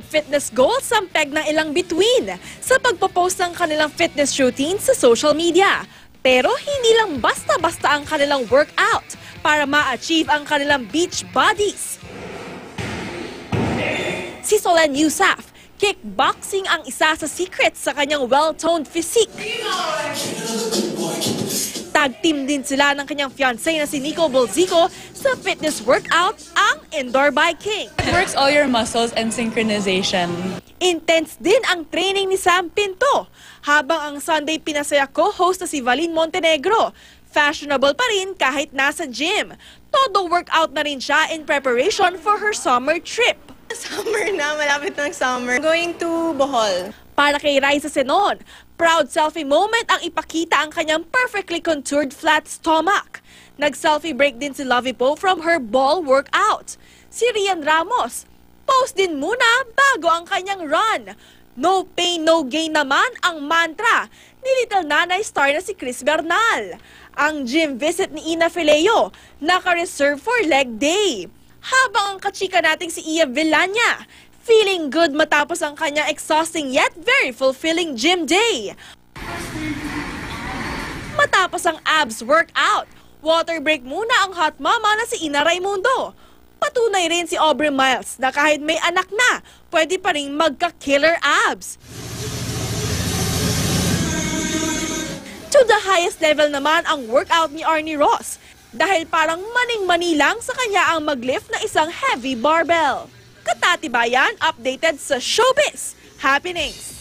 #fitness goals ang peg ng ilang bituin sa pagpopost ng kanilang fitness routine sa social media. Pero hindi lang basta-basta ang kanilang workout para ma-achieve ang kanilang beach bodies. Si Solen Yusaf, kickboxing ang isa sa secrets sa kanyang well-toned physique. Tag-team din sila ng kanyang fiancé na si Nico Bolzico sa fitness workout, ang indoor biking. It works all your muscles and synchronization. Intense din ang training ni Sam Pinto, habang ang Sunday Pinasaya co-host na si Valin Montenegro. Fashionable pa rin kahit nasa gym. Todo workout na rin siya in preparation for her summer trip. Summer na, malapit ng summer. Going to Bohol. Para kay Raisa Senon, proud selfie moment ang ipakita ang kanyang perfectly contoured flat stomach. Nag-selfie break din si Lovie Poe from her ball workout. Si Rian Ramos, post din muna bago ang kanyang run. No pain, no gain naman ang mantra ni Little Nanay star na si Chris Bernal. Ang gym visit ni Ina Fileo, naka-reserve for leg day. Habang ang kachika nating si Iya Villania, feeling good matapos ang kanyang exhausting yet very fulfilling gym day. Matapos ang abs workout, water break muna ang hot mama na si Ina Raimundo. Patunay rin si Aubrey Miles na kahit may anak na, pwede pa rin magka-killer abs. To the highest level naman ang workout ni Arnie Ross dahil parang maning-mani lang sa kanya ang mag-lift na isang heavy barbell. Katatibayan updated sa Showbiz Happenings.